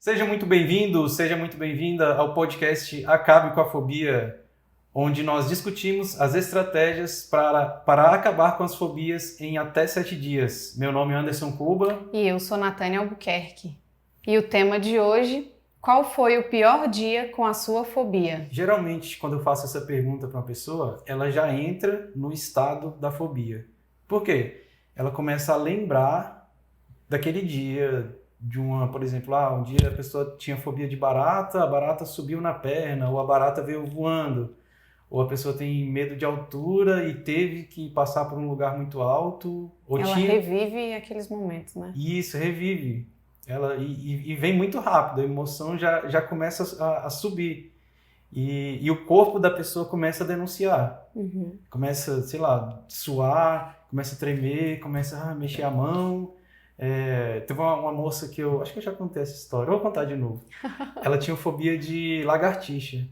Seja muito bem-vindo, seja muito bem-vinda ao podcast Acabe com a Fobia, onde nós discutimos as estratégias para acabar com as fobias em até 7 dias. Meu nome é Anderson Cuba. E eu sou Natânia Albuquerque. E o tema de hoje, qual foi o pior dia com a sua fobia? Geralmente, quando eu faço essa pergunta para uma pessoa, ela já entra no estado da fobia. Por quê? Ela começa a lembrar daquele dia, por exemplo, um dia a pessoa tinha fobia de barata, a barata subiu na perna, ou a barata veio voando, ou a pessoa tem medo de altura e teve que passar por um lugar muito alto. Ela revive aqueles momentos, né? Isso, revive. E vem muito rápido, a emoção já começa a subir. E o corpo da pessoa começa a denunciar. Uhum. Começa, sei lá, suar, começa a tremer, começa a mexer a mão. Teve uma moça que acho que eu já contei essa história, eu vou contar de novo. Ela tinha fobia de lagartixa.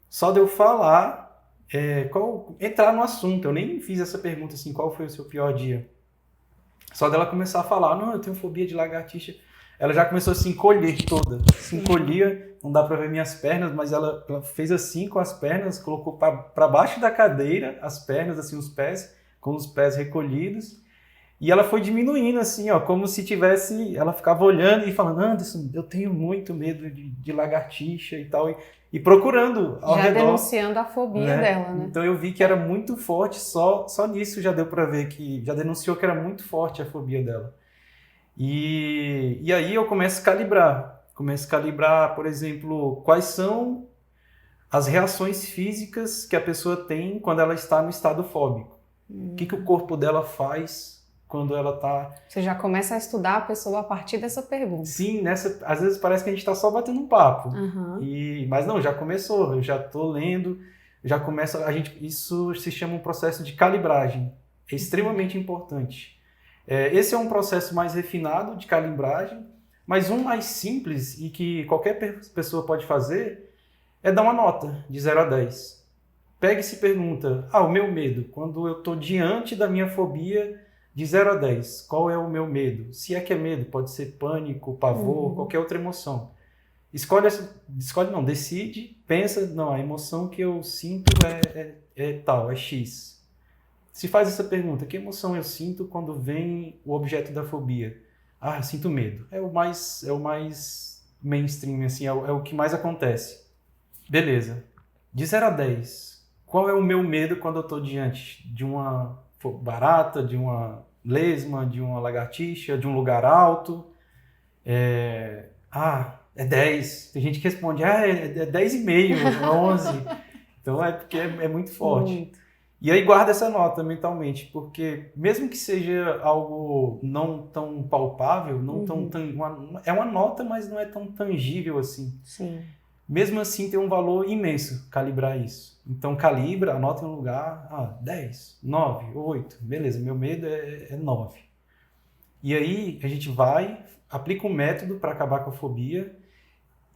Só de eu falar, entrar no assunto, eu nem fiz essa pergunta assim, qual foi o seu pior dia? Só dela começar a falar, não, eu tenho fobia de lagartixa. Ela já começou a se encolher toda, se encolhia, não dá pra ver minhas pernas, mas ela fez assim com as pernas, colocou para baixo da cadeira as pernas, assim, os pés, com os pés recolhidos. E ela foi diminuindo assim, como se tivesse... Ela ficava olhando e falando, Anderson, eu tenho muito medo de lagartixa e tal. E procurando ao redor. Já denunciando a fobia dela, né? Então eu vi que era muito forte, só nisso já deu pra ver que... Já denunciou que era muito forte a fobia dela. E aí eu começo a calibrar. Por exemplo, quais são as reações físicas que a pessoa tem quando ela está no estado fóbico. O que o corpo dela faz quando ela está... Você já começa a estudar a pessoa a partir dessa pergunta. Sim, às vezes parece que a gente está só batendo um papo. Uhum. Mas não, já começou, eu já estou lendo, já começa... Isso se chama um processo de calibragem. É extremamente importante. Esse é um processo mais refinado de calibragem, mas um mais simples e que qualquer pessoa pode fazer é dar uma nota de 0 a 10. Pega e se pergunta, o meu medo, quando eu estou diante da minha fobia de 0 a 10, qual é o meu medo? Se é que é medo, pode ser pânico, pavor, qualquer outra emoção. Decide, pensa, não, a emoção que eu sinto é tal, é X. Se faz essa pergunta, que emoção eu sinto quando vem o objeto da fobia? Eu sinto medo. É o mais mainstream, assim, é o que mais acontece. Beleza. De 0 a 10, qual é o meu medo quando eu estou diante de uma barata, de uma lesma, de uma lagartixa, de um lugar alto? É 10. Tem gente que responde, é 10,5, 11. Então é porque é muito forte. Muito. E aí guarda essa nota mentalmente, porque mesmo que seja algo não tão palpável, é uma nota, mas não é tão tangível assim. Sim. Mesmo assim tem um valor imenso calibrar isso. Então calibra, anota em um lugar, 10, 9, 8, beleza, meu medo é 9. E aí a gente aplica um método para acabar com a fobia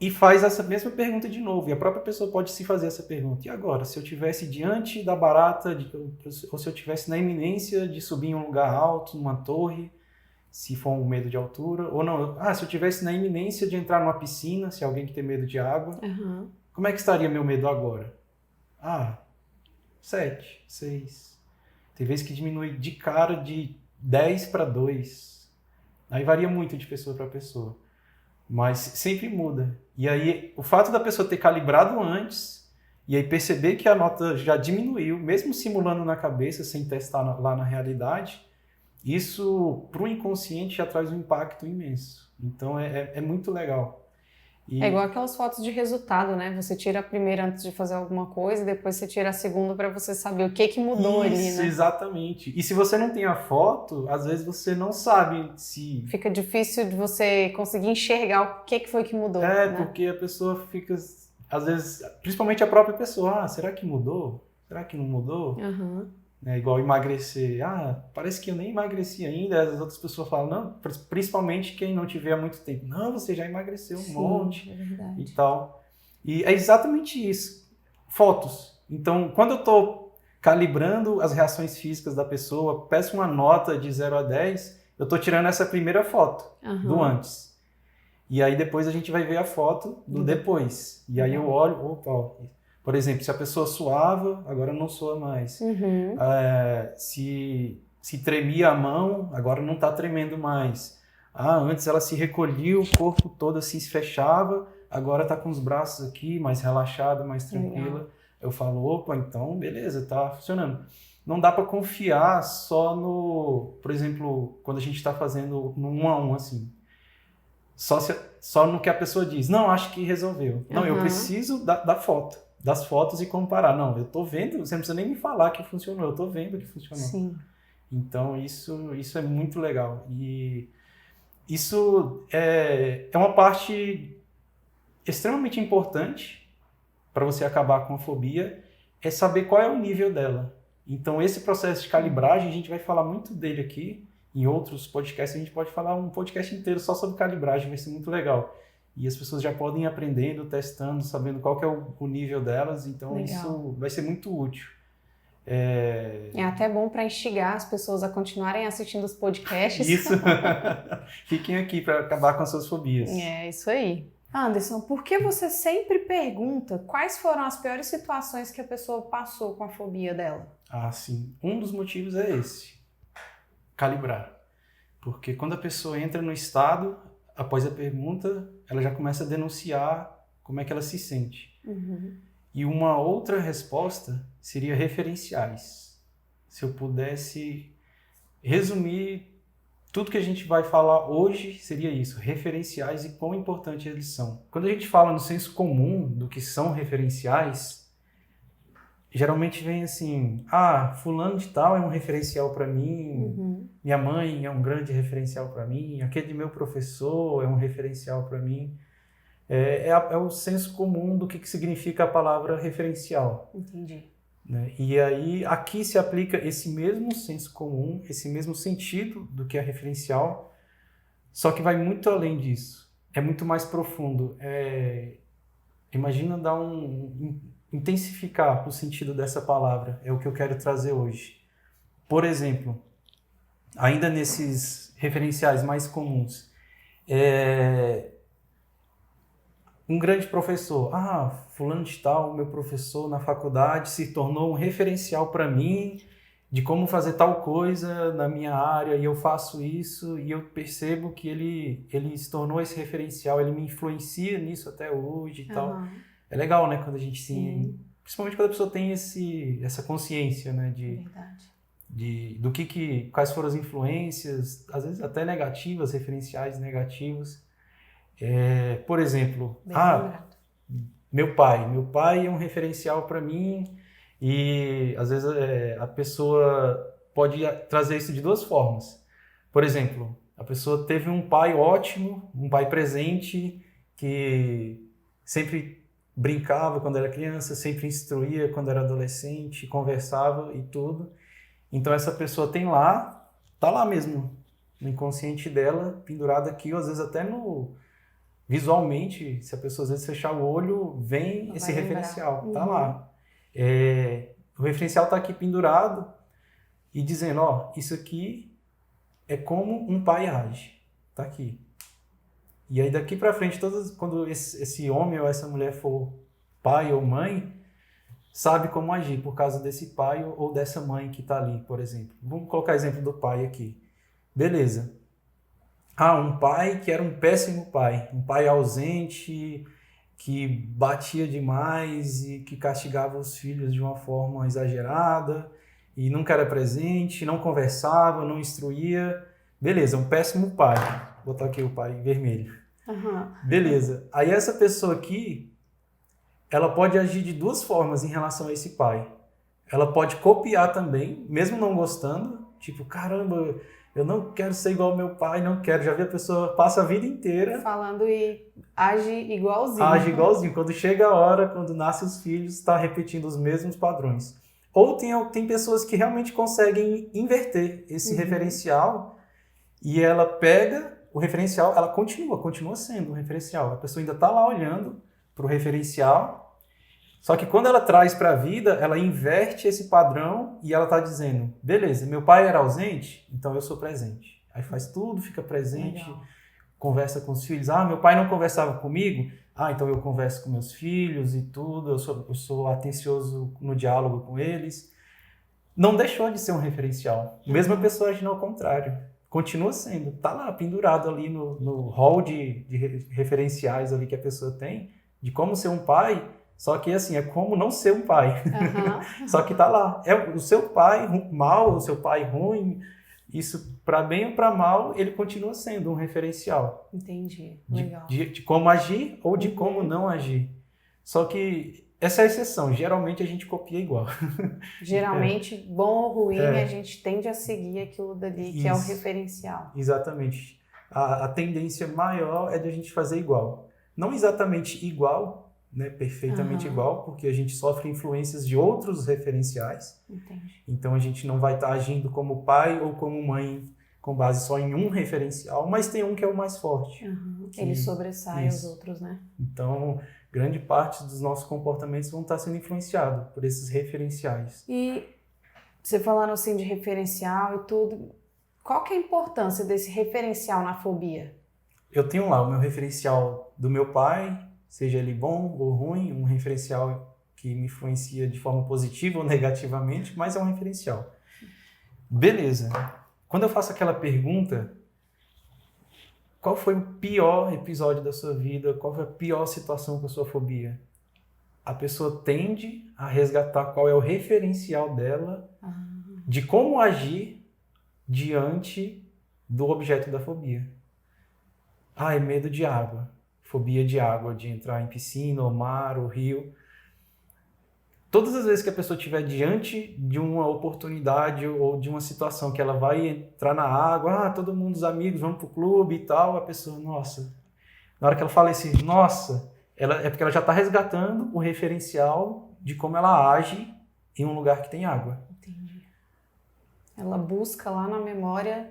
e faz essa mesma pergunta de novo. E a própria pessoa pode se fazer essa pergunta. E agora, se eu estivesse diante da barata, ou se eu estivesse na iminência de subir em um lugar alto, numa torre, se for um medo de altura, ou não, se eu estivesse na iminência de entrar numa piscina, se alguém que tem medo de água, como é que estaria meu medo agora? 7, 6. Tem vezes que diminui de cara de 10 para 2. Aí varia muito de pessoa para pessoa. Mas sempre muda. E aí, o fato da pessoa ter calibrado antes, e aí perceber que a nota já diminuiu, mesmo simulando na cabeça, sem testar lá na realidade, isso, para o inconsciente, já traz um impacto imenso. Então, é muito legal. É igual aquelas fotos de resultado, né? Você tira a primeira antes de fazer alguma coisa, e depois você tira a segunda para você saber o que mudou ali, né? Isso, exatamente. E se você não tem a foto, às vezes você não sabe se... Fica difícil de você conseguir enxergar o que foi que mudou, né? Porque a pessoa fica, às vezes, principalmente a própria pessoa, será que mudou? Será que não mudou? Igual emagrecer. Parece que eu nem emagreci ainda. As outras pessoas falam, não, principalmente quem não tiver há muito tempo. Não, você já emagreceu um monte. É verdade. E tal. E é exatamente isso. Fotos. Então, quando eu estou calibrando as reações físicas da pessoa, peço uma nota de 0 a 10, eu estou tirando essa primeira foto do antes. E aí depois a gente vai ver a foto do depois. E aí eu olho, opa, ó, por exemplo, se a pessoa suava, agora não soa mais. Se tremia a mão, agora não está tremendo mais. Antes ela se recolhia, o corpo todo assim se fechava, agora está com os braços aqui, mais relaxada, mais tranquila. Eu falo, opa, então beleza, está funcionando. Não dá para confiar só no, por exemplo, quando a gente está fazendo no 1 a 1 assim. Só no que a pessoa diz, não, acho que resolveu. Não, eu preciso da foto, das fotos e comparar. Não, eu tô vendo, você não precisa nem me falar que funcionou, eu tô vendo que funcionou. Sim. Então, isso é muito legal. E isso é uma parte extremamente importante para você acabar com a fobia, é saber qual é o nível dela. Então, esse processo de calibragem, a gente vai falar muito dele aqui. Em outros podcasts, a gente pode falar um podcast inteiro só sobre calibragem, vai ser muito legal. E as pessoas já podem ir aprendendo, testando, sabendo qual que é o nível delas. Então, isso vai ser muito útil. É até bom para instigar as pessoas a continuarem assistindo os podcasts. Isso. Fiquem aqui para acabar com as suas fobias. É, isso aí. Anderson, por que você sempre pergunta quais foram as piores situações que a pessoa passou com a fobia dela? Sim. Um dos motivos é esse. Calibrar. Porque quando a pessoa entra no estado, após a pergunta, ela já começa a denunciar como é que ela se sente. E uma outra resposta seria referenciais. Se eu pudesse resumir tudo que a gente vai falar hoje, seria isso, referenciais e quão importantes eles são. Quando a gente fala no senso comum do que são referenciais, geralmente vem assim, fulano de tal é um referencial para mim, minha mãe é um grande referencial para mim, aquele meu professor é um referencial para mim. É o senso comum do que significa a palavra referencial. Entendi. Né? E aí, aqui se aplica esse mesmo senso comum, esse mesmo sentido do que é referencial, só que vai muito além disso. É muito mais profundo. Imagina intensificar o sentido dessa palavra, é o que eu quero trazer hoje. Por exemplo, ainda nesses referenciais mais comuns, um grande professor, fulano de tal, meu professor na faculdade, se tornou um referencial para mim de como fazer tal coisa na minha área, e eu faço isso, e eu percebo que ele se tornou esse referencial, ele me influencia nisso até hoje e tal. É legal, né, quando a gente principalmente quando a pessoa tem essa consciência, né, quais foram as influências, às vezes até negativas, referenciais negativos. Por exemplo, meu pai é um referencial para mim, e às vezes a pessoa pode trazer isso de duas formas. Por exemplo, a pessoa teve um pai ótimo, um pai presente, que sempre brincava quando era criança, sempre instruía quando era adolescente, conversava e tudo. Então essa pessoa tá lá mesmo, no inconsciente dela, pendurado aqui, ou às vezes até visualmente, se a pessoa às vezes fechar o olho, vem esse referencial, tá lá. O referencial tá aqui pendurado e dizendo, isso aqui é como um pai age, tá aqui. E aí daqui para frente, quando esse homem ou essa mulher for pai ou mãe, sabe como agir por causa desse pai ou dessa mãe que tá ali, por exemplo. Vamos colocar exemplo do pai aqui. Beleza. Um pai que era um péssimo pai, um pai ausente, que batia demais e que castigava os filhos de uma forma exagerada e nunca era presente, não conversava, não instruía. Beleza, um péssimo pai. Vou botar aqui o pai vermelho. Beleza. Aí essa pessoa aqui, ela pode agir de duas formas em relação a esse pai. Ela pode copiar também, mesmo não gostando, tipo, caramba, eu não quero ser igual ao meu pai, não quero. Já vi a pessoa passa a vida inteira falando e age igualzinho. Age igualzinho. Quando chega a hora, quando nascem os filhos, está repetindo os mesmos padrões. Ou tem pessoas que realmente conseguem inverter esse referencial e ela pega o referencial, ela continua sendo um referencial. A pessoa ainda está lá olhando para o referencial, só que quando ela traz para a vida, ela inverte esse padrão e ela está dizendo, beleza, meu pai era ausente, então eu sou presente. Aí faz tudo, fica presente. Legal. conversa com os filhos. Ah, meu pai não conversava comigo? Ah, então eu converso com meus filhos e tudo, eu sou atencioso no diálogo com eles. Não deixou de ser um referencial. Mesmo a pessoa agindo ao contrário. Continua sendo. Tá lá, pendurado ali no hall de referenciais ali que a pessoa tem, de como ser um pai, só que assim, é como não ser um pai. Só que tá lá. É o seu pai mal, o seu pai ruim, isso para bem ou para mal, ele continua sendo um referencial. Entendi. Legal. De como agir ou de como não agir. Só que essa é a exceção. Geralmente a gente copia igual. Geralmente, bom ou ruim, a gente tende a seguir aquilo dali que é o referencial. Exatamente. A tendência maior é de a gente fazer igual. Não exatamente igual, né, perfeitamente igual, porque a gente sofre influências de outros referenciais. Entendi. Então a gente não vai estar agindo como pai ou como mãe com base só em um referencial, mas tem um que é o mais forte. Ele sobressai os outros, né? Então, grande parte dos nossos comportamentos vão estar sendo influenciados por esses referenciais. E você falando assim de referencial e tudo, qual que é a importância desse referencial na fobia? Eu tenho lá o meu referencial do meu pai, seja ele bom ou ruim, um referencial que me influencia de forma positiva ou negativamente, mas é um referencial. Beleza. Quando eu faço aquela pergunta, qual foi o pior episódio da sua vida? Qual foi a pior situação com a sua fobia? A pessoa tende a resgatar qual é o referencial dela de como agir diante do objeto da fobia. Ah, é medo de água. Fobia de água, de entrar em piscina, ou mar, ou rio. Todas as vezes que a pessoa estiver diante de uma oportunidade ou de uma situação que ela vai entrar na água, todo mundo, os amigos, vamos pro clube e tal, a pessoa, nossa. Na hora que ela fala esse nossa, é porque ela já está resgatando o referencial de como ela age em um lugar que tem água. Entendi. Ela busca lá na memória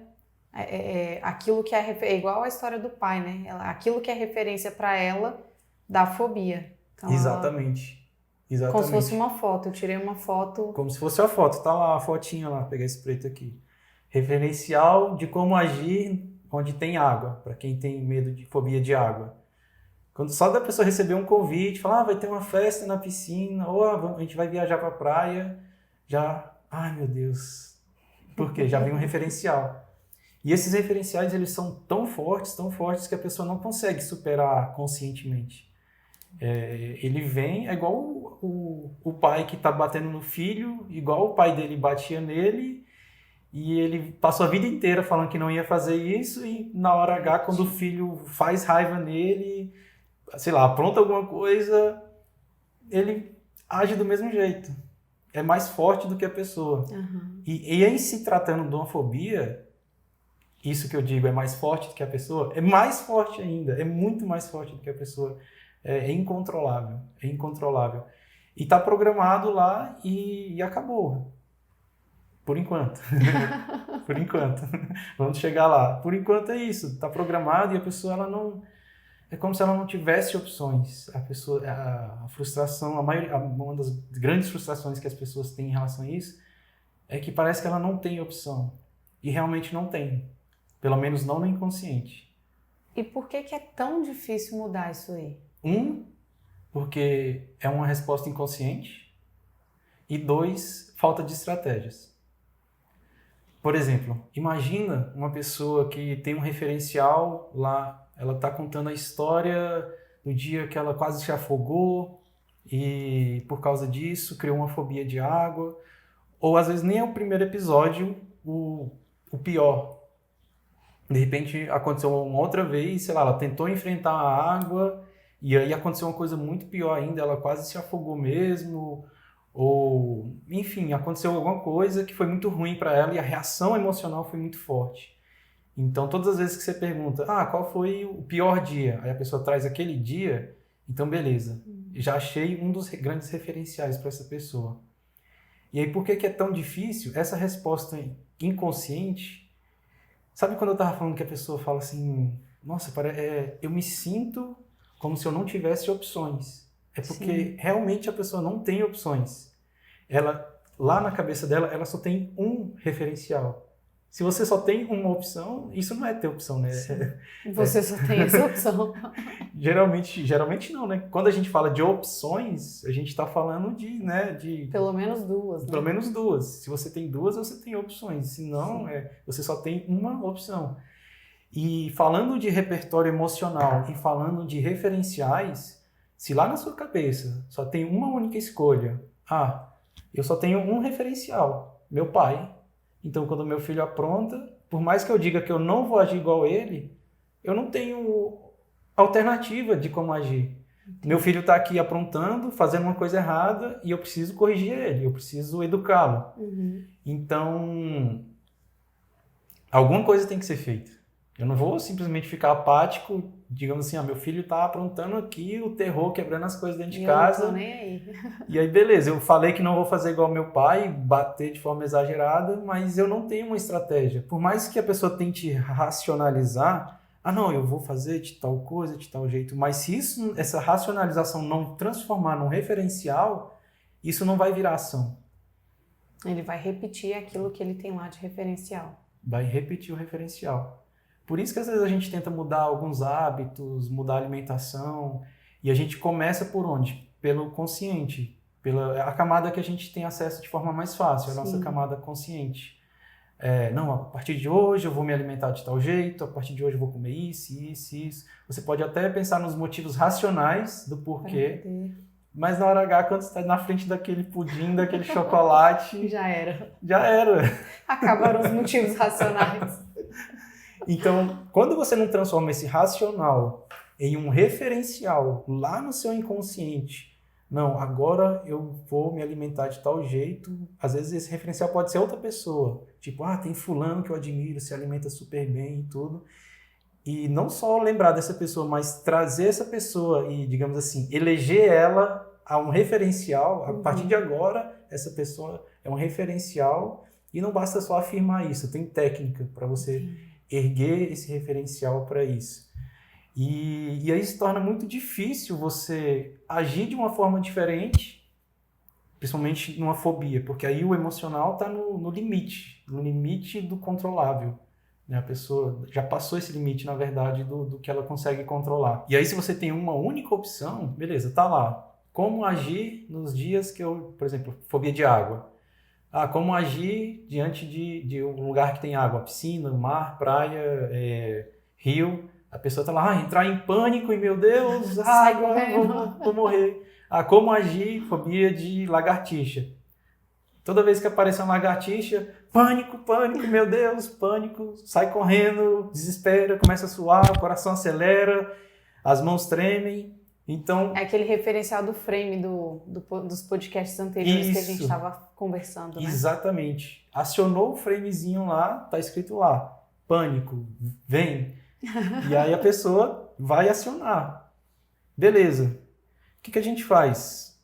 aquilo que é igual a história do pai, né? Aquilo que é referência para ela da fobia. Então, Exatamente. Exatamente. Como se fosse uma foto, eu tirei uma foto. Como se fosse a foto, tá lá a fotinha lá, pegar esse preto aqui. Referencial de como agir onde tem água, para quem tem medo de fobia de água. Quando só da pessoa receber um convite, falar, vai ter uma festa na piscina, ou a gente vai viajar para a praia, já, ai meu Deus, por quê? Já vem um referencial. E esses referenciais, eles são tão fortes que a pessoa não consegue superar conscientemente. Ele vem, é igual o pai que está batendo no filho, igual o pai dele batia nele, e ele passou a vida inteira falando que não ia fazer isso, e na hora H, quando o filho faz raiva nele, sei lá, apronta alguma coisa, ele age do mesmo jeito. É mais forte do que a pessoa. E em se tratando de uma fobia, isso que eu digo, é mais forte do que a pessoa, é mais forte ainda, é muito mais forte do que a pessoa. É incontrolável, é incontrolável. E está programado lá e acabou. Por enquanto. Por enquanto. Vamos chegar lá. Por enquanto é isso, está programado e a pessoa ela não... É como se ela não tivesse opções. A pessoa, a frustração, uma das grandes frustrações que as pessoas têm em relação a isso é que parece que ela não tem opção. E realmente não tem. Pelo menos não no inconsciente. E por que é tão difícil mudar isso aí? Porque é uma resposta inconsciente. E 2, falta de estratégias. Por exemplo, imagina uma pessoa que tem um referencial lá, ela está contando a história do dia que ela quase se afogou e por causa disso criou uma fobia de água. Ou às vezes nem é o primeiro episódio o pior. De repente aconteceu uma outra vez, sei lá, ela tentou enfrentar a água e aí aconteceu uma coisa muito pior ainda, ela quase se afogou mesmo, ou enfim, aconteceu alguma coisa que foi muito ruim para ela e a reação emocional foi muito forte. Então todas as vezes que você pergunta, qual foi o pior dia? Aí a pessoa traz aquele dia, então beleza, já achei um dos grandes referenciais para essa pessoa. E aí por que é tão difícil? Essa resposta inconsciente. Sabe quando eu estava falando que a pessoa fala assim, nossa, eu me sinto como se eu não tivesse opções. É porque realmente a pessoa não tem opções. Ela, lá na cabeça dela, ela só tem um referencial. Se você só tem uma opção, isso não é ter opção, né? Você só tem essa opção. Geralmente não, né? Quando a gente fala de opções, a gente está falando de Pelo menos duas, né? pelo menos duas. Se você tem duas, você tem opções. Se não, Sim. você só tem uma opção. E falando de repertório emocional e falando de referenciais, se lá na sua cabeça só tem uma única escolha, eu só tenho um referencial, meu pai. Então, quando meu filho apronta, por mais que eu diga que eu não vou agir igual ele, eu não tenho alternativa de como agir. Meu filho está aqui aprontando, fazendo uma coisa errada e eu preciso corrigir ele, eu preciso educá-lo. Então, alguma coisa tem que ser feita. Eu não vou simplesmente ficar apático, digamos assim, meu filho está aprontando aqui, o terror, quebrando as coisas dentro de casa. Eu não tô nem aí. E aí, beleza, eu falei que não vou fazer igual meu pai, bater de forma exagerada, mas eu não tenho uma estratégia. Por mais que a pessoa tente racionalizar, não, eu vou fazer de tal coisa, de tal jeito, mas se essa racionalização não transformar num referencial, isso não vai virar ação. Ele vai repetir aquilo que ele tem lá de referencial. Vai repetir o referencial. Por isso que às vezes a gente tenta mudar alguns hábitos, mudar a alimentação, e a gente começa por onde? Pelo consciente, pela a camada que a gente tem acesso de forma mais fácil, a nossa camada consciente. Não, a partir de hoje eu vou me alimentar de tal jeito, a partir de hoje eu vou comer isso, isso, isso. Você pode até pensar nos motivos racionais do porquê, mas na hora H, quando você está na frente daquele pudim, daquele chocolate... Já era. Já era. Acabaram os motivos racionais. Então, quando você não transforma esse racional em um referencial lá no seu inconsciente, não, agora eu vou me alimentar de tal jeito, às vezes esse referencial pode ser outra pessoa, tipo, tem fulano que eu admiro, se alimenta super bem e tudo, e não só lembrar dessa pessoa, mas trazer essa pessoa e, digamos assim, eleger ela a um referencial, a partir de agora, essa pessoa é um referencial, e não basta só afirmar isso, tem técnica para você erguer esse referencial para isso. E aí se torna muito difícil você agir de uma forma diferente, principalmente numa fobia, porque aí o emocional está no limite do controlável. Né? A pessoa já passou esse limite, na verdade, do que ela consegue controlar. E aí se você tem uma única opção, beleza, tá lá. Como agir nos dias que eu, por exemplo, fobia de água. Como agir diante de um lugar que tem água, piscina, mar, praia, rio. A pessoa está lá, entrar em pânico e, meu Deus, vou morrer. Como agir, fobia de lagartixa. Toda vez que aparece uma lagartixa, pânico, meu Deus, pânico, sai correndo, desespera, começa a suar, o coração acelera, as mãos tremem. Então, é aquele referencial do frame dos podcasts anteriores que a gente estava conversando, né? Exatamente. Acionou o framezinho lá, tá escrito lá, pânico, vem. E aí a pessoa vai acionar. Beleza. O que a gente faz?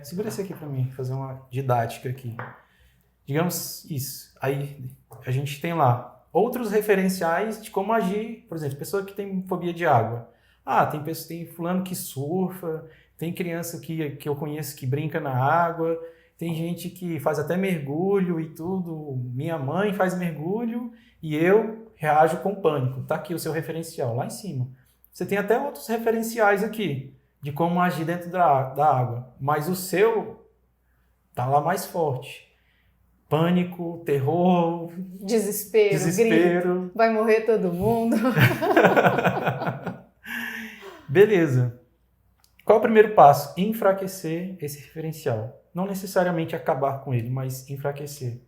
Segura esse aqui para mim, fazer uma didática aqui. Digamos isso. Aí a gente tem lá outros referenciais de como agir. Por exemplo, pessoa que tem fobia de água. Tem fulano que surfa, tem criança que eu conheço que brinca na água, tem gente que faz até mergulho e tudo. Minha mãe faz mergulho e eu reajo com pânico. Tá aqui o seu referencial, lá em cima. Você tem até outros referenciais aqui de como agir dentro da água, mas o seu tá lá mais forte. Pânico, terror, desespero. Grito, vai morrer todo mundo. Beleza. Qual é o primeiro passo? Enfraquecer esse referencial. Não necessariamente acabar com ele, mas enfraquecer.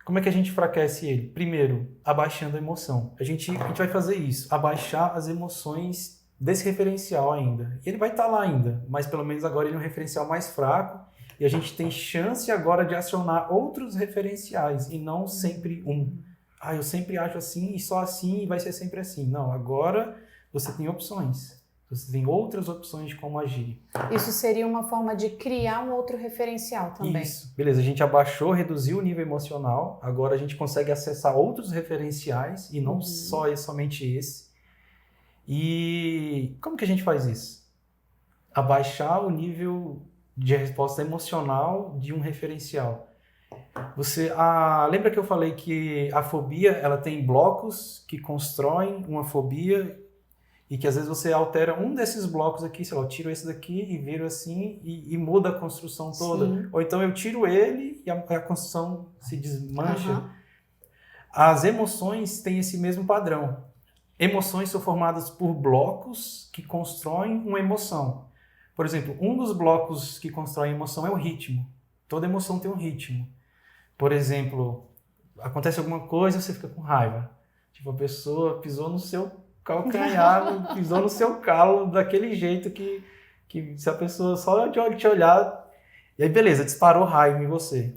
Como é que a gente enfraquece ele? Primeiro, abaixando a emoção. A gente vai fazer isso, abaixar as emoções desse referencial ainda. Ele vai estar lá ainda, mas pelo menos agora ele é um referencial mais fraco e a gente tem chance agora de acionar outros referenciais e não sempre um. Eu sempre acho assim e só assim e vai ser sempre assim. Não, agora você tem opções. Você tem outras opções de como agir. Isso seria uma forma de criar um outro referencial também. Isso. Beleza, a gente abaixou, reduziu o nível emocional. Agora a gente consegue acessar outros referenciais e não somente esse. E como que a gente faz isso? Abaixar o nível de resposta emocional de um referencial. Lembra que eu falei que a fobia, ela tem blocos que constroem uma fobia e que às vezes você altera um desses blocos aqui, sei lá, eu tiro esse daqui e viro assim e muda a construção toda. Sim. Ou então eu tiro ele e a construção se desmancha. Aham. As emoções têm esse mesmo padrão. Emoções são formadas por blocos que constroem uma emoção. Por exemplo, um dos blocos que constrói emoção é o ritmo. Toda emoção tem um ritmo. Por exemplo, acontece alguma coisa e você fica com raiva. Tipo, a pessoa pisou no seu calcanhar, pisou no seu calo daquele jeito que se a pessoa só te olhar... E aí, beleza, disparou raiva em você.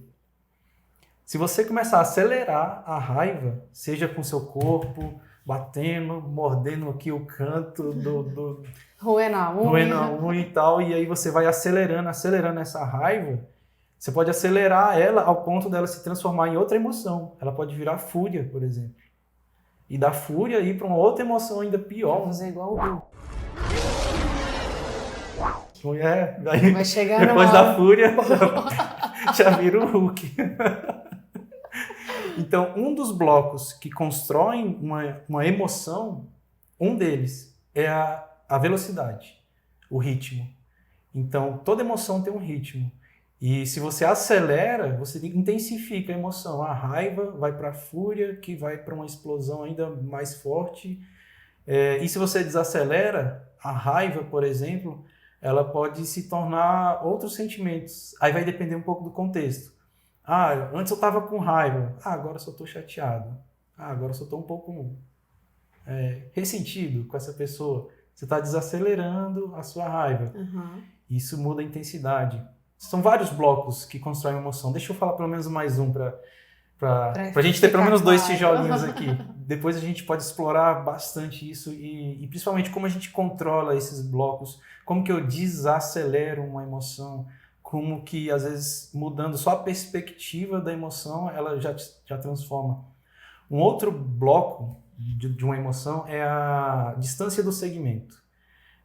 Se você começar a acelerar a raiva, seja com seu corpo, batendo, mordendo aqui o canto Roendo a unha. roendo a unha e tal, e aí você vai acelerando essa raiva, você pode acelerar ela ao ponto dela se transformar em outra emoção. Ela pode virar fúria, por exemplo. E da fúria ir para uma outra emoção ainda pior. Vou fazer igual o Hulk. Daí, Vai chegar depois numa... da fúria, já vira o Hulk. Então, um dos blocos que constroem uma emoção, um deles é a velocidade, o ritmo. Então, toda emoção tem um ritmo. E se você acelera, você intensifica a emoção. A raiva vai para a fúria, que vai para uma explosão ainda mais forte. E se você desacelera, a raiva, por exemplo, ela pode se tornar outros sentimentos. Aí vai depender um pouco do contexto. Antes eu estava com raiva. Agora eu só estou chateado. Agora eu só estou um pouco ressentido com essa pessoa. Você está desacelerando a sua raiva. Uhum. Isso muda a intensidade. São vários blocos que constroem emoção. Deixa eu falar pelo menos mais um para a gente ter pelo menos 2 tijolinhos aqui. Depois a gente pode explorar bastante isso e principalmente como a gente controla esses blocos, como que eu desacelero uma emoção, como que, às vezes, mudando só a perspectiva da emoção, ela já transforma. Um outro bloco de uma emoção é a distância do segmento.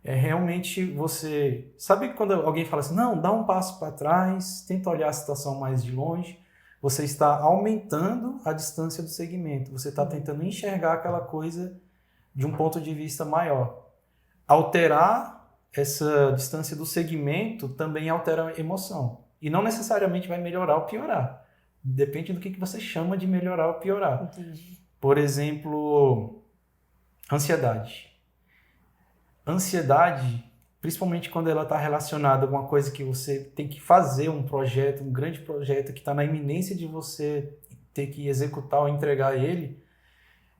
É realmente você... Sabe quando alguém fala assim, não, dá um passo para trás, tenta olhar a situação mais de longe, você está aumentando a distância do segmento, você está tentando enxergar aquela coisa de um ponto de vista maior. Alterar essa distância do segmento também altera a emoção. E não necessariamente vai melhorar ou piorar. Depende do que você chama de melhorar ou piorar. Entendi. Por exemplo, ansiedade. Ansiedade, principalmente quando ela está relacionada a alguma coisa que você tem que fazer, um projeto, um grande projeto que está na iminência de você ter que executar ou entregar ele,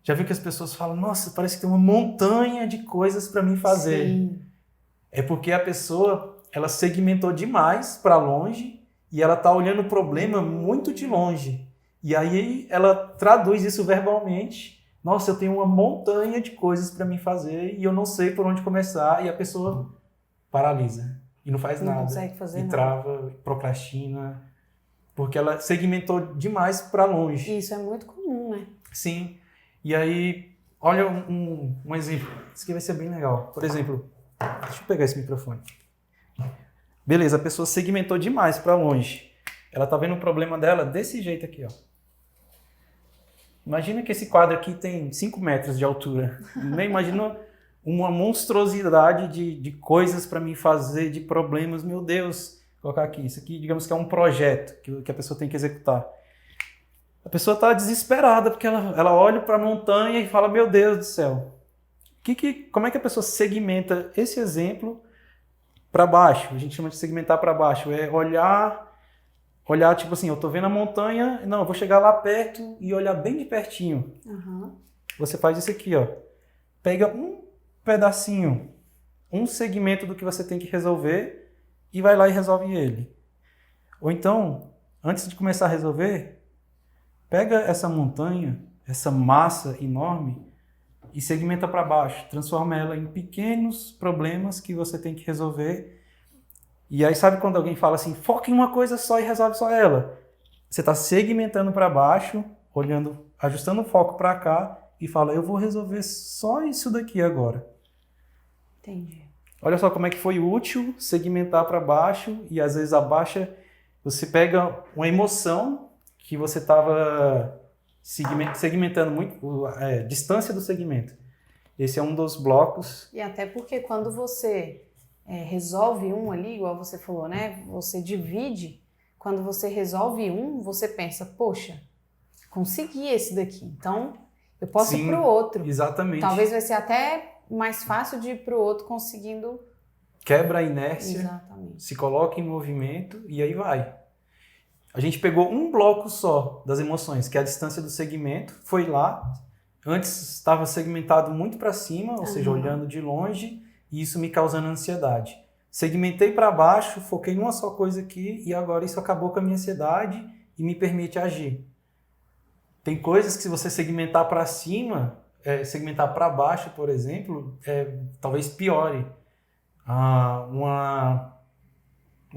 já viu que as pessoas falam, nossa, parece que tem uma montanha de coisas para mim fazer. Sim. É porque a pessoa, ela segmentou demais para longe e ela está olhando o problema muito de longe. E aí ela traduz isso verbalmente. Nossa, eu tenho uma montanha de coisas para mim fazer e eu não sei por onde começar. E a pessoa paralisa e não faz nada. Não consegue fazer e nada. trava, procrastina. Porque ela segmentou demais para longe. Isso é muito comum, né? Sim. E aí, olha um exemplo. Isso aqui vai ser bem legal. Por exemplo, deixa eu pegar esse microfone. Beleza, a pessoa segmentou demais para longe. Ela tá vendo o problema dela desse jeito aqui, ó. Imagina que esse quadro aqui tem 5 metros de altura. Imagina uma monstruosidade de coisas para mim fazer, de problemas. Meu Deus, vou colocar aqui. Isso aqui, digamos que é um projeto que a pessoa tem que executar. A pessoa está desesperada porque ela olha para a montanha e fala, meu Deus do céu. Como é que a pessoa segmenta esse exemplo para baixo? A gente chama de segmentar para baixo. É olhar tipo assim, eu estou vendo a montanha, não, eu vou chegar lá perto e olhar bem de pertinho. Uhum. Você faz isso aqui, ó. Pega um pedacinho, um segmento do que você tem que resolver e vai lá e resolve ele. Ou então, antes de começar a resolver, pega essa montanha, essa massa enorme e segmenta para baixo. Transforma ela em pequenos problemas que você tem que resolver. E aí sabe quando alguém fala assim, foca em uma coisa só e resolve só ela? Você está segmentando para baixo, olhando, ajustando o foco para cá e fala, eu vou resolver só isso daqui agora. Entendi. Olha só como é que foi útil segmentar para baixo e às vezes abaixa, você pega uma emoção que você estava segmentando muito, distância do segmento. Esse é um dos blocos. E até porque quando você resolve um ali, igual você falou, né? Você divide, quando você resolve um, você pensa, poxa, consegui esse daqui, então eu posso ir para o outro. Exatamente. Talvez vai ser até mais fácil de ir para o outro conseguindo... Quebra a inércia, Exatamente. se coloca em movimento e aí vai. A gente pegou um bloco só das emoções, que é a distância do segmento, foi lá. Antes estava segmentado muito para cima, ou seja, olhando de longe, e isso me causando ansiedade. Segmentei para baixo, foquei numa só coisa aqui, e agora isso acabou com a minha ansiedade e me permite agir. Tem coisas que se você segmentar para cima, segmentar para baixo, por exemplo, talvez piore. Uma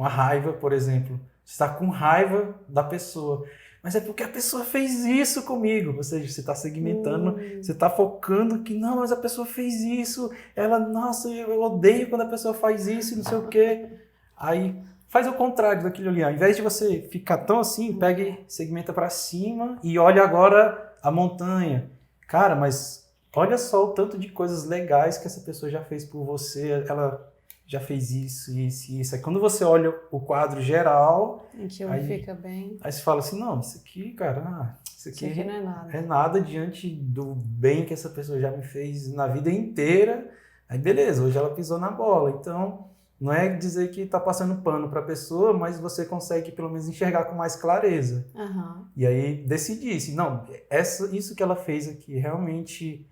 raiva, por exemplo. Você está com raiva da pessoa. Mas é porque a pessoa fez isso comigo. Ou seja, você está segmentando, você está focando que não, mas a pessoa fez isso. Ela, nossa, eu odeio quando a pessoa faz isso e não sei o quê. Aí faz o contrário daquilo ali. Ao invés de você ficar tão assim, pega e segmenta para cima e olha agora a montanha. Cara, mas olha só o tanto de coisas legais que essa pessoa já fez por você. Ela já fez isso, isso e isso. Aí quando você olha o quadro geral... Aquilo fica bem... Aí você fala assim, não, isso aqui, cara, isso aqui não é nada. É nada diante do bem que essa pessoa já me fez na vida inteira. Aí beleza, hoje ela pisou na bola. Então, não é dizer que está passando pano para a pessoa, mas você consegue pelo menos enxergar com mais clareza. E aí decidir, assim, não, isso que ela fez aqui realmente...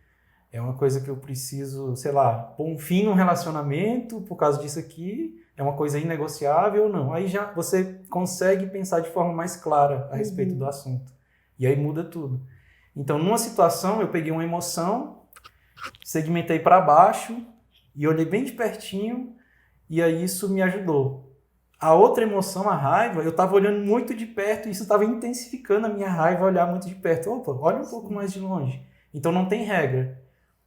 É uma coisa que eu preciso, sei lá, pôr um fim no relacionamento por causa disso aqui, é uma coisa inegociável ou não. Aí já você consegue pensar de forma mais clara a respeito do assunto. E aí muda tudo. Então, numa situação, eu peguei uma emoção, segmentei para baixo e olhei bem de pertinho e aí isso me ajudou. A outra emoção, a raiva, eu estava olhando muito de perto e isso estava intensificando a minha raiva, olhar muito de perto. Opa, olha um pouco mais de longe. Então, não tem regra.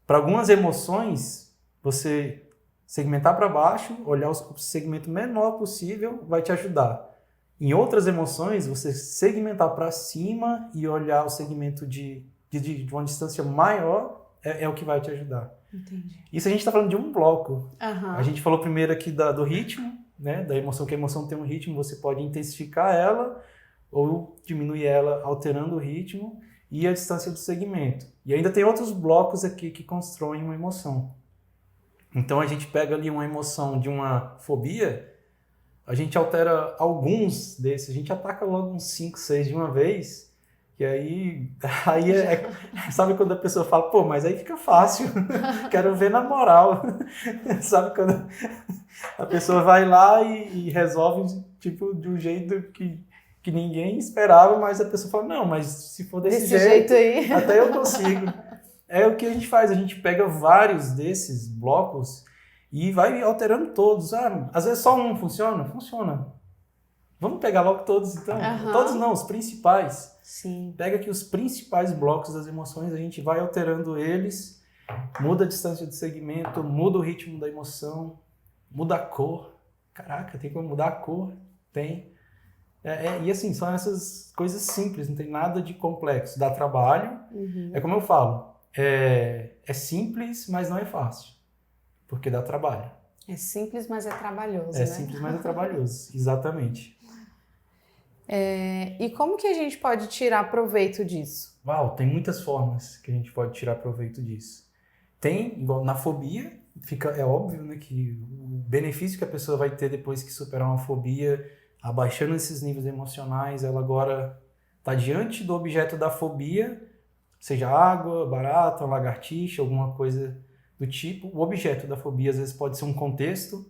Para algumas emoções, você segmentar para baixo, olhar o segmento menor possível, vai te ajudar. Em outras emoções, você segmentar para cima e olhar o segmento de uma distância maior é o que vai te ajudar. Entendi. Isso a gente está falando de um bloco. A gente falou primeiro aqui do ritmo, né? Da emoção, que a emoção tem um ritmo, você pode intensificar ela ou diminuir ela alterando o ritmo. E a distância do segmento. E ainda tem outros blocos aqui que constroem uma emoção. Então a gente pega ali uma emoção de uma fobia, a gente altera alguns desses, a gente ataca logo uns 5, 6 de uma vez, e aí sabe quando a pessoa fala, pô, mas aí fica fácil, quero ver na moral. Sabe quando a pessoa vai lá e resolve tipo, de um jeito que ninguém esperava, mas a pessoa fala, não, mas se for desse jeito aí, até eu consigo. É o que a gente faz, a gente pega vários desses blocos e vai alterando todos. Às vezes só um funciona? Funciona. Vamos pegar logo todos, então. Todos não, os principais. Sim. Pega aqui os principais blocos das emoções, a gente vai alterando eles, muda a distância do segmento, muda o ritmo da emoção, muda a cor. Caraca, tem como mudar a cor? Tem. E assim, são essas coisas simples, não tem nada de complexo. Dá trabalho, é como eu falo, é simples, mas não é fácil, porque dá trabalho. É simples, mas é trabalhoso, né? É simples, mas é trabalhoso, exatamente. E como que a gente pode tirar proveito disso? Uau, tem muitas formas que a gente pode tirar proveito disso. Tem, igual na fobia, é óbvio, né, que o benefício que a pessoa vai ter depois que superar uma fobia, abaixando esses níveis emocionais, ela agora está diante do objeto da fobia, seja água, barata, uma lagartixa, alguma coisa do tipo. O objeto da fobia às vezes pode ser um contexto,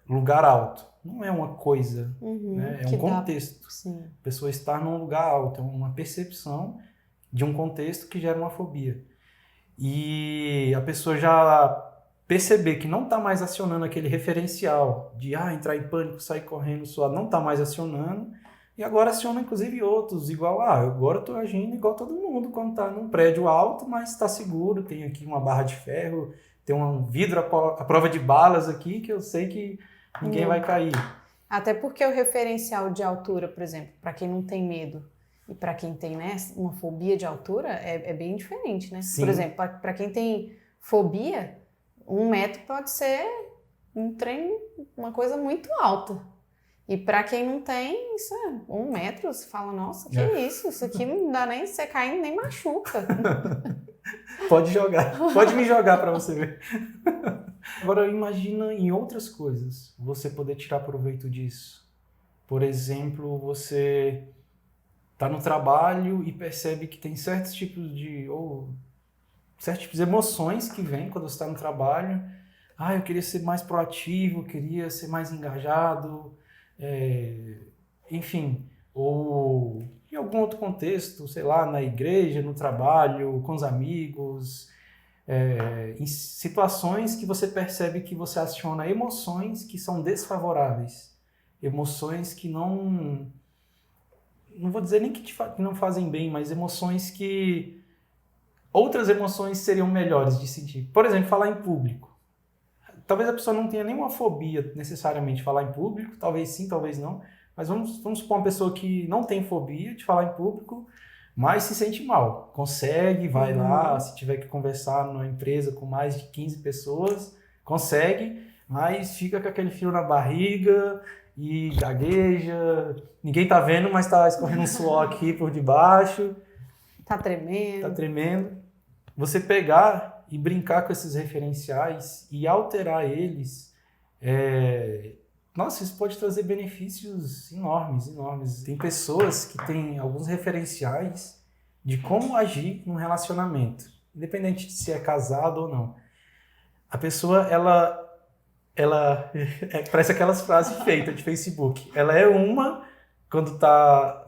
lugar alto. Não é uma coisa, né? É um contexto. Sim. A pessoa estar num lugar alto, é uma percepção de um contexto que gera uma fobia. E a pessoa já perceber que não está mais acionando aquele referencial de entrar em pânico, sair correndo, suar, não está mais acionando, e agora aciona inclusive outros, igual, agora eu estou agindo igual todo mundo quando está num prédio alto, mas está seguro, tem aqui uma barra de ferro, tem um vidro à prova de balas aqui, que eu sei que ninguém vai cair. Até porque o referencial de altura, por exemplo, para quem não tem medo, E para quem tem, né, uma fobia de altura, é bem diferente, né? Sim. Por exemplo, para quem tem fobia, 1 metro pode ser um trem, uma coisa muito alta. E para quem não tem, isso é 1 metro, você fala, nossa, que isso? Isso aqui não dá nem, você caindo nem machuca. Pode jogar, pode me jogar para você ver. Agora imagina em outras coisas, você poder tirar proveito disso. Por exemplo, você está no trabalho e percebe que tem certos tipos de emoções que vêm quando você está no trabalho. Eu queria ser mais proativo, queria ser mais engajado, enfim, ou em algum outro contexto, sei lá, na igreja, no trabalho, com os amigos, em situações que você percebe que você aciona emoções que são desfavoráveis, emoções que não vou dizer nem que não fazem bem, mas emoções que outras emoções seriam melhores de sentir. Por exemplo, falar em público. Talvez a pessoa não tenha nenhuma fobia necessariamente de falar em público, talvez sim, talvez não, mas vamos supor uma pessoa que não tem fobia de falar em público, mas se sente mal. Consegue, vai lá, se tiver que conversar numa empresa com mais de 15 pessoas, consegue, mas fica com aquele frio na barriga e gagueja. Ninguém tá vendo, mas tá escorrendo um suor aqui por debaixo. Tá tremendo. Tá tremendo. Você pegar e brincar com esses referenciais e alterar eles, nossa, isso pode trazer benefícios enormes, enormes. Tem pessoas que têm alguns referenciais de como agir num relacionamento, independente de se é casado ou não. A pessoa, ela parece aquelas frases feitas de Facebook. Ela é quando tá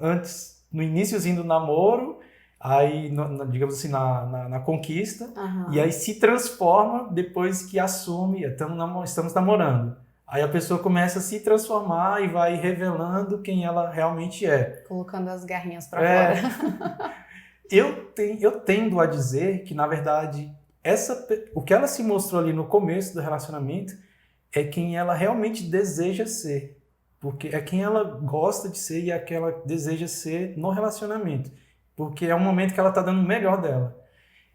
no iniciozinho do namoro, aí, digamos assim, na conquista, e aí se transforma depois que assume, estamos namorando. Aí a pessoa começa a se transformar e vai revelando quem ela realmente é. Colocando as garrinhas pra fora. Eu tendo a dizer que, na verdade, o que ela se mostrou ali no começo do relacionamento é quem ela realmente deseja ser. Porque é quem ela gosta de ser e é quem ela deseja ser no relacionamento. Porque é um momento que ela está dando o melhor dela.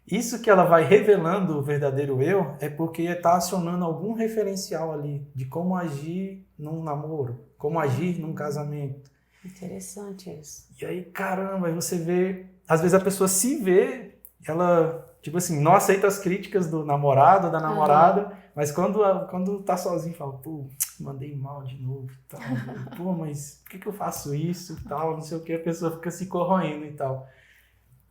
Isso que ela vai revelando o verdadeiro eu é porque está acionando algum referencial ali de como agir num namoro, como agir num casamento. Interessante isso. E aí, caramba, aí você vê... Às vezes a pessoa se vê, ela, tipo assim, não aceita as críticas do namorado ou da namorada, mas quando tá sozinho, fala, pô, mandei mal de novo e tal. Pô, mas por que eu faço isso e tal? Não sei o que, a pessoa fica se corroendo e tal.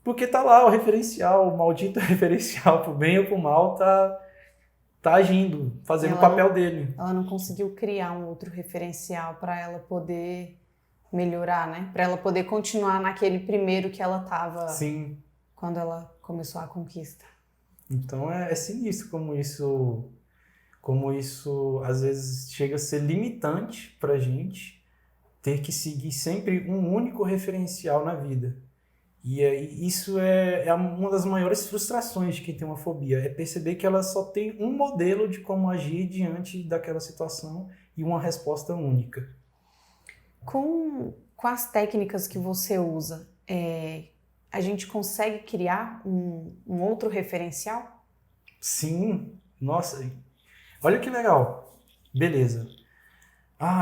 Porque tá lá o referencial, o maldito referencial, pro bem ou pro mal, tá agindo, fazendo o papel dele. Ela não conseguiu criar um outro referencial para ela poder melhorar, né? Para ela poder continuar naquele primeiro que ela tava. Sim. Quando ela começou a conquista. Então é sinistro como isso às vezes chega a ser limitante pra gente ter que seguir sempre um único referencial na vida. E isso é uma das maiores frustrações de quem tem uma fobia, é perceber que ela só tem um modelo de como agir diante daquela situação e uma resposta única. Com as técnicas que você usa, a gente consegue criar um outro referencial? Sim, nossa, olha que legal, beleza.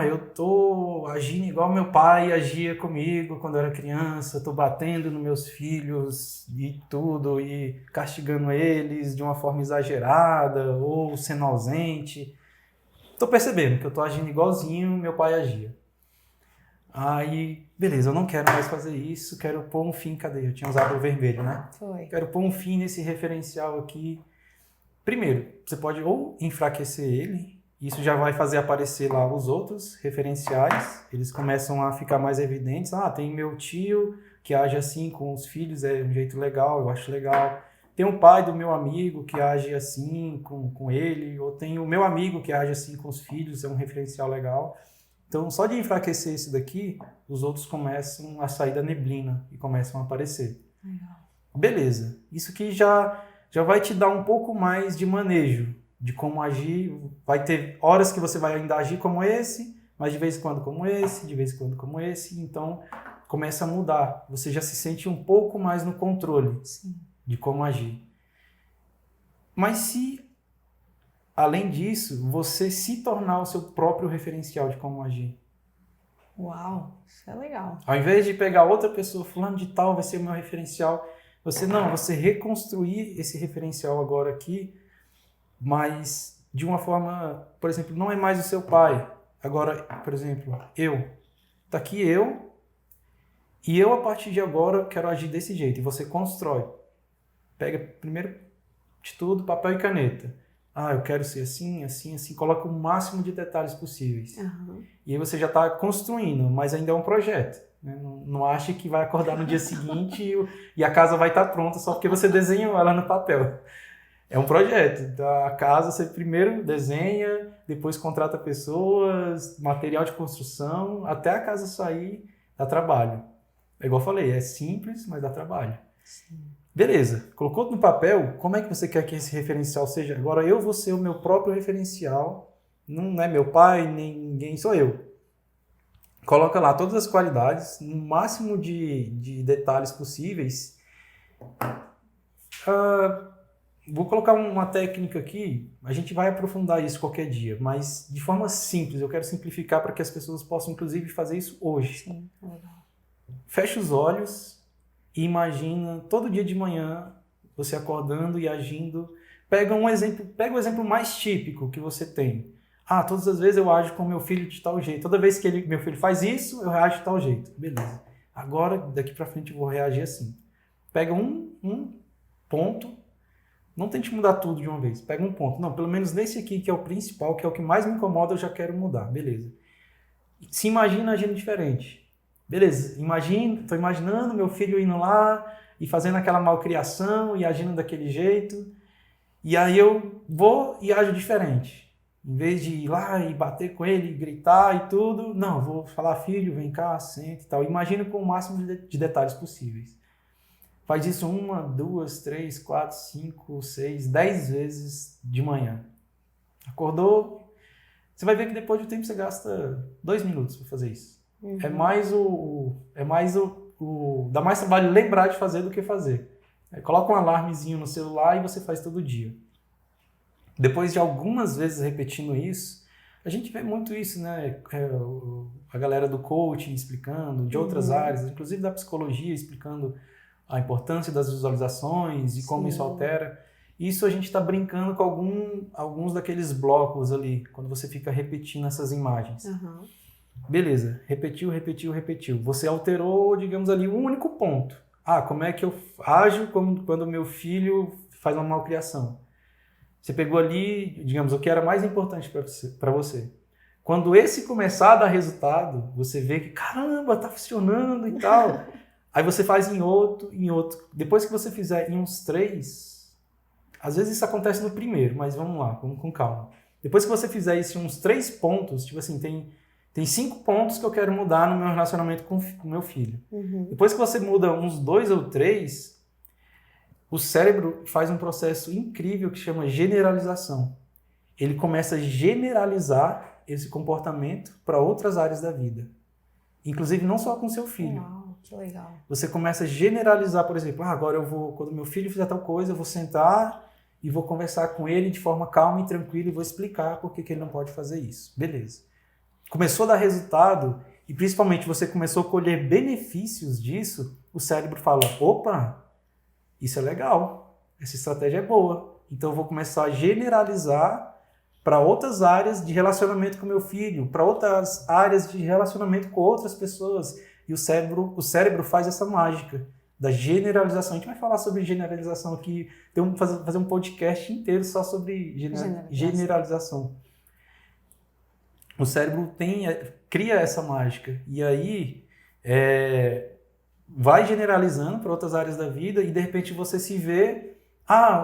Eu tô agindo igual meu pai agia comigo quando eu era criança, tô batendo nos meus filhos e tudo, e castigando eles de uma forma exagerada ou sendo ausente. Tô percebendo que eu tô agindo igualzinho meu pai agia. Aí, beleza, eu não quero mais fazer isso, quero pôr um fim, cadê? Eu tinha usado o vermelho, né? Foi. Quero pôr um fim nesse referencial aqui. Primeiro, você pode ou enfraquecer ele, isso já vai fazer aparecer lá os outros referenciais, eles começam a ficar mais evidentes. Tem meu tio que age assim com os filhos, é um jeito legal, eu acho legal. Tem o pai do meu amigo que age assim com ele, ou tem o meu amigo que age assim com os filhos, é um referencial legal. Então, só de enfraquecer esse daqui, os outros começam a sair da neblina e começam a aparecer. Legal. Beleza, isso aqui já vai te dar um pouco mais de manejo de como agir. Vai ter horas que você vai ainda agir como esse, mas de vez em quando como esse, de vez em quando como esse. Então, começa a mudar. Você já se sente um pouco mais no controle Sim. de como agir. Mas se, além disso, você se tornar o seu próprio referencial de como agir. Uau, isso é legal. Ao invés de pegar outra pessoa, fulano de tal vai ser o meu referencial, você reconstruir esse referencial agora aqui, mas de uma forma, por exemplo, não é mais o seu pai. Agora, por exemplo, tá aqui e eu a partir de agora quero agir desse jeito. E você constrói. Pega primeiro de tudo papel e caneta. Eu quero ser assim, assim, assim. Coloca o máximo de detalhes possíveis. Uhum. E aí você já está construindo, mas ainda é um projeto. Né? Não ache que vai acordar no dia seguinte e a casa vai estar pronta só porque você desenhou ela no papel. É um projeto. Então, a casa você primeiro desenha, depois contrata pessoas, material de construção, até a casa sair, dá trabalho. É igual eu falei, é simples, mas dá trabalho. Sim. Beleza, colocou no papel, como é que você quer que esse referencial seja? Agora eu vou ser o meu próprio referencial, não é meu pai, nem ninguém, sou eu. Coloca lá todas as qualidades, no máximo de detalhes possíveis. Vou colocar uma técnica aqui, a gente vai aprofundar isso qualquer dia, mas de forma simples, eu quero simplificar para que as pessoas possam inclusive fazer isso hoje. Sim, legal. Fecha os olhos e imagina todo dia de manhã você acordando e agindo. Pega o exemplo mais típico que você tem. Todas as vezes eu ajo com meu filho de tal jeito. Toda vez que meu filho faz isso, eu reajo de tal jeito. Beleza. Agora, daqui para frente, eu vou reagir assim. Pega um ponto. Não tente mudar tudo de uma vez. Pega um ponto. Não, pelo menos nesse aqui que é o principal, que é o que mais me incomoda, eu já quero mudar. Beleza. Se imagina agindo diferente. Beleza. Tô imaginando meu filho indo lá e fazendo aquela malcriação e agindo daquele jeito. E aí eu vou e ajo diferente. Em vez de ir lá e bater com ele, gritar e tudo, não, vou falar, filho, vem cá, sente e tal. Imagina com o máximo de detalhes possíveis. Faz isso 1, 2, 3, 4, 5, 6, 10 vezes de manhã. Acordou, você vai ver que depois do tempo você gasta 2 minutos para fazer isso. Uhum. Dá mais trabalho lembrar de fazer do que fazer. Coloca um alarmezinho no celular e você faz todo dia. Depois de algumas vezes repetindo isso, a gente vê muito isso, né? A galera do coaching explicando, de outras áreas, inclusive da psicologia, explicando a importância das visualizações e como isso altera. Isso a gente está brincando com alguns daqueles blocos ali, quando você fica repetindo essas imagens. Uhum. Beleza, repetiu. Você alterou, digamos ali, um único ponto. Como é que eu ajo quando meu filho faz uma malcriação? Você pegou ali, digamos, o que era mais importante para você. Quando esse começar a dar resultado, você vê que, caramba, tá funcionando e tal. Aí você faz em outro. Depois que você fizer em uns 3, às vezes isso acontece no primeiro, mas vamos lá, vamos com calma. Depois que você fizer isso em uns 3 pontos, tipo assim, tem 5 pontos que eu quero mudar no meu relacionamento com o meu filho. Uhum. Depois que você muda uns 2 ou 3, o cérebro faz um processo incrível que chama generalização. Ele começa a generalizar esse comportamento para outras áreas da vida. Inclusive não só com seu filho. Uau, que legal. Você começa a generalizar, por exemplo, agora quando meu filho fizer tal coisa, eu vou sentar e vou conversar com ele de forma calma e tranquila e vou explicar por que ele não pode fazer isso. Beleza. Começou a dar resultado e principalmente você começou a colher benefícios disso, o cérebro fala, opa, isso é legal, essa estratégia é boa. Então eu vou começar a generalizar para outras áreas de relacionamento com meu filho, para outras áreas de relacionamento com outras pessoas. E o cérebro faz essa mágica da generalização. A gente vai falar sobre generalização aqui, fazer um podcast inteiro só sobre generalização. O cérebro cria essa mágica. E aí vai generalizando para outras áreas da vida e de repente você se vê,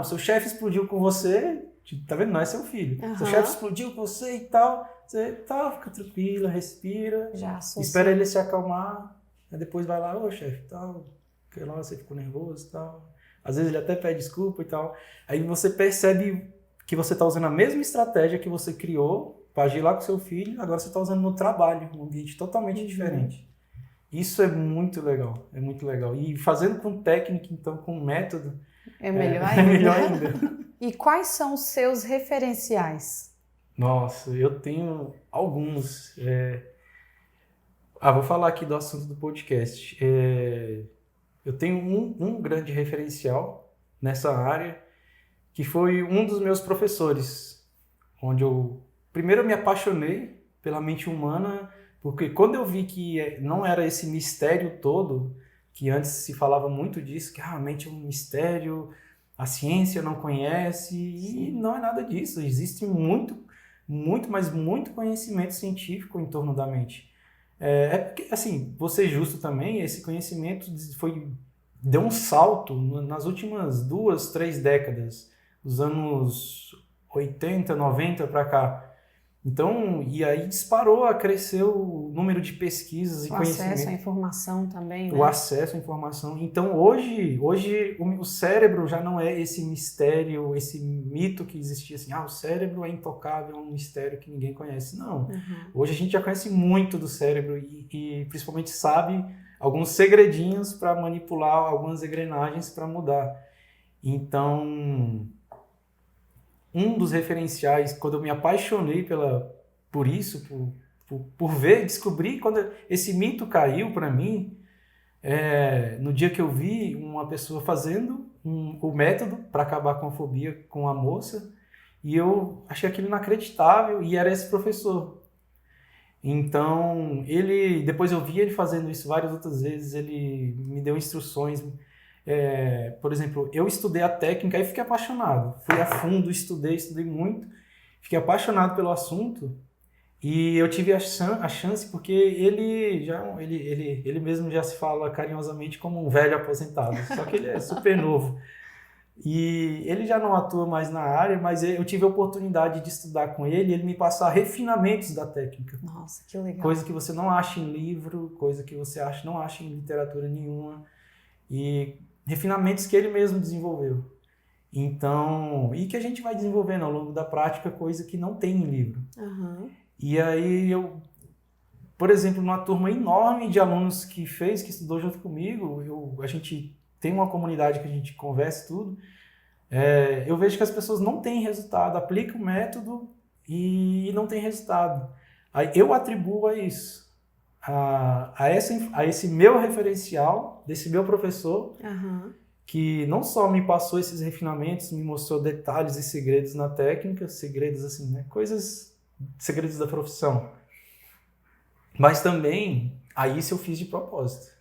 o seu chefe explodiu com você, tá vendo? Não é seu filho. Uhum. Seu chefe explodiu com você e tal, você fica tranquila, respira, espera ele se acalmar, aí depois vai lá, chefe, tal, que lá você ficou nervoso e tal. Às vezes ele até pede desculpa e tal. Aí você percebe que você está usando a mesma estratégia que você criou para agir lá com seu filho, agora você está usando no trabalho, um ambiente totalmente diferente. Isso é muito legal, é muito legal. E fazendo com técnica, então, com método, É melhor é ainda. melhor ainda. E quais são os seus referenciais? Nossa, eu tenho alguns. Vou falar aqui do assunto do podcast. Eu tenho um grande referencial nessa área, que foi um dos meus professores, onde primeiro eu me apaixonei pela mente humana, porque quando eu vi que não era esse mistério todo, que antes se falava muito disso, que a mente é um mistério, a ciência não conhece, e não é nada disso. Existe muito, muito, mas muito conhecimento científico em torno da mente. Porque, assim, vou ser justo também, esse conhecimento deu um salto nas últimas 2, 3 décadas, dos anos 80, 90 para cá. Então, e aí disparou, cresceu o número de pesquisas e conhecimento. O acesso à informação também, né? O acesso à informação. Então, hoje o cérebro já não é esse mistério, esse mito que existia assim, o cérebro é intocável, é um mistério que ninguém conhece. Não. Hoje a gente já conhece muito do cérebro e principalmente sabe alguns segredinhos para manipular algumas engrenagens para mudar. Então, um dos referenciais, quando eu me apaixonei por isso, por descobrir, quando esse mito caiu para mim, no dia que eu vi uma pessoa fazendo o método para acabar com a fobia com a moça, e eu achei aquilo inacreditável, e era esse professor. Então, depois eu vi ele fazendo isso várias outras vezes, ele me deu instruções. Por exemplo, eu estudei a técnica e fiquei apaixonado. Fui a fundo, estudei muito, fiquei apaixonado pelo assunto e eu tive a chance porque ele mesmo já se fala carinhosamente como um velho aposentado, só que ele é super novo. E ele já não atua mais na área, mas eu tive a oportunidade de estudar com ele e ele me passar refinamentos da técnica. Nossa, que legal. Coisa que você não acha em livro, coisa que você não acha em literatura nenhuma. E refinamentos que ele mesmo desenvolveu. Então, e que a gente vai desenvolvendo ao longo da prática, coisa que não tem em livro. E aí por exemplo, numa turma enorme de alunos que estudou junto comigo, a gente tem uma comunidade que a gente conversa tudo, eu vejo que as pessoas não têm resultado, aplicam o método e não tem resultado. Aí eu atribuo a isso. A esse meu referencial, desse meu professor, que não só me passou esses refinamentos, me mostrou detalhes e segredos na técnica, segredos assim, né? Segredos da profissão. Mas também, aí isso eu fiz de propósito.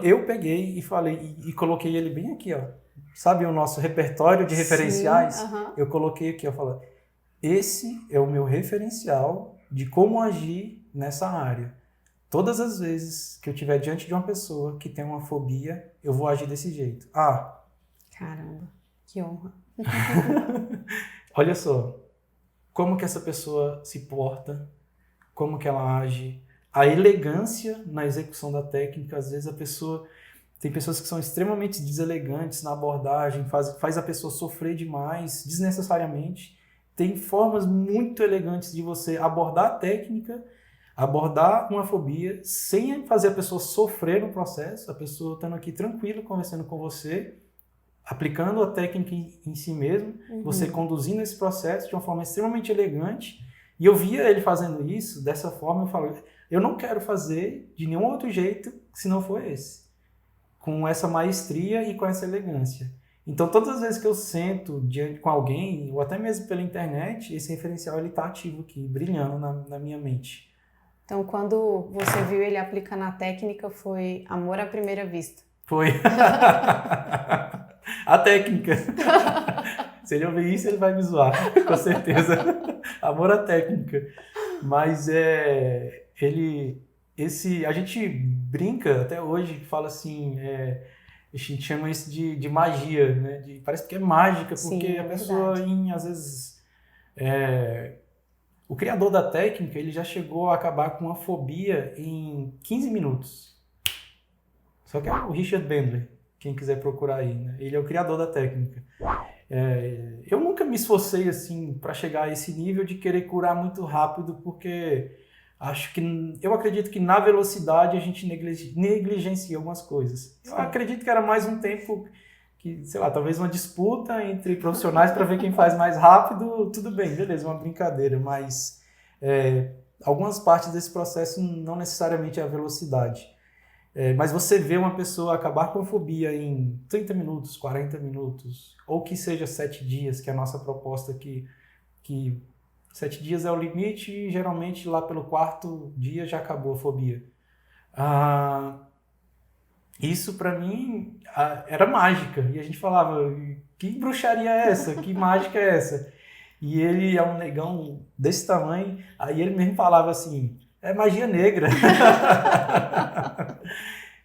Eu peguei e falei, e coloquei ele bem aqui, ó. Sabe o nosso repertório de referenciais? Sim, eu coloquei aqui, eu falei, esse é o meu referencial de como agir nessa área. Todas as vezes que eu estiver diante de uma pessoa que tem uma fobia, eu vou agir desse jeito. Caramba, que honra. Olha só, como que essa pessoa se porta, como que ela age, a elegância na execução da técnica. Às vezes tem pessoas que são extremamente deselegantes na abordagem, faz a pessoa sofrer demais, desnecessariamente. Tem formas muito elegantes de você abordar a técnica, abordar uma fobia sem fazer a pessoa sofrer no processo, a pessoa estando aqui tranquila, conversando com você, aplicando a técnica em si mesmo, você conduzindo esse processo de uma forma extremamente elegante. E eu via ele fazendo isso dessa forma, eu falei, eu não quero fazer de nenhum outro jeito se não for esse. Com essa maestria e com essa elegância. Então, todas as vezes que eu sento com alguém, ou até mesmo pela internet, esse referencial está ativo aqui, brilhando na minha mente. Então, quando você viu ele aplicando a técnica, foi amor à primeira vista. Foi. A técnica. Se ele ouvir isso, ele vai me zoar, com certeza. Amor à técnica. Mas a gente brinca até hoje, fala assim, a gente chama isso de magia, né? Parece que é mágica, porque a pessoa, às vezes, o criador da técnica, ele já chegou a acabar com uma fobia em 15 minutos. Só que é o Richard Bandler, quem quiser procurar aí, né? Ele é o criador da técnica. Eu nunca me esforcei assim para chegar a esse nível de querer curar muito rápido, porque Eu acredito que na velocidade a gente negligencia algumas coisas. Eu acredito que era mais um tempo que, sei lá, talvez uma disputa entre profissionais para ver quem faz mais rápido, tudo bem, beleza, uma brincadeira, mas algumas partes desse processo não necessariamente é a velocidade. Mas você vê uma pessoa acabar com a fobia em 30 minutos, 40 minutos, ou que seja 7 dias, que é a nossa proposta aqui, que 7 dias é o limite e geralmente lá pelo 4º dia já acabou a fobia. Isso para mim era mágica. E a gente falava, que bruxaria é essa? Que mágica é essa? E ele é um negão desse tamanho, aí ele mesmo falava assim, é magia negra.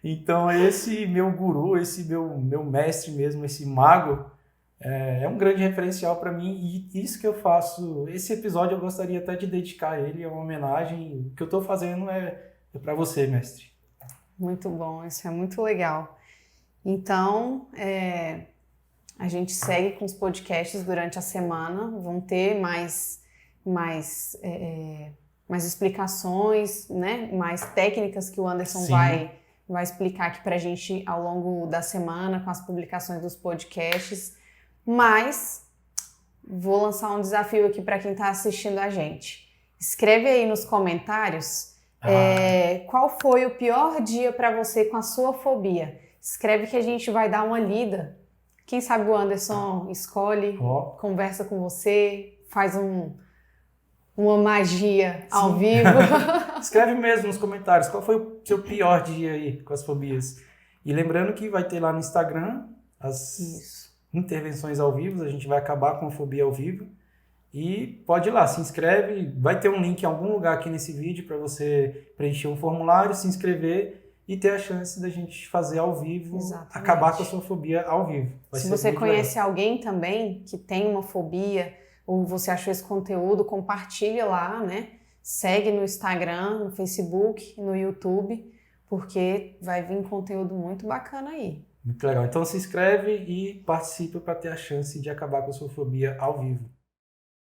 Então esse meu guru, esse meu mestre mesmo, esse mago, é um grande referencial para mim e isso que eu faço. Esse episódio eu gostaria até de dedicar a ele, é uma homenagem. O que eu estou fazendo é para você, mestre. Muito bom, isso é muito legal. Então, a gente segue com os podcasts durante a semana, vão ter mais explicações, né? Mais técnicas que o Anderson vai explicar aqui pra gente ao longo da semana com as publicações dos podcasts. Mas vou lançar um desafio aqui para quem está assistindo a gente. Escreve aí nos comentários qual foi o pior dia para você com a sua fobia. Escreve que a gente vai dar uma lida. Quem sabe o Anderson escolhe, conversa com você, faz uma magia ao vivo. Escreve mesmo nos comentários qual foi o seu pior dia aí com as fobias. E lembrando que vai ter lá no Instagram as intervenções ao vivo, a gente vai acabar com a fobia ao vivo. E pode ir lá, se inscreve, vai ter um link em algum lugar aqui nesse vídeo para você preencher um formulário, se inscrever e ter a chance da gente fazer ao vivo, acabar com a sua fobia ao vivo. Se você conhece alguém também que tem uma fobia ou você achou esse conteúdo, compartilha lá, né? Segue no Instagram, no Facebook, no YouTube, porque vai vir conteúdo muito bacana aí. Muito legal. Então se inscreve e participa para ter a chance de acabar com a sua fobia ao vivo.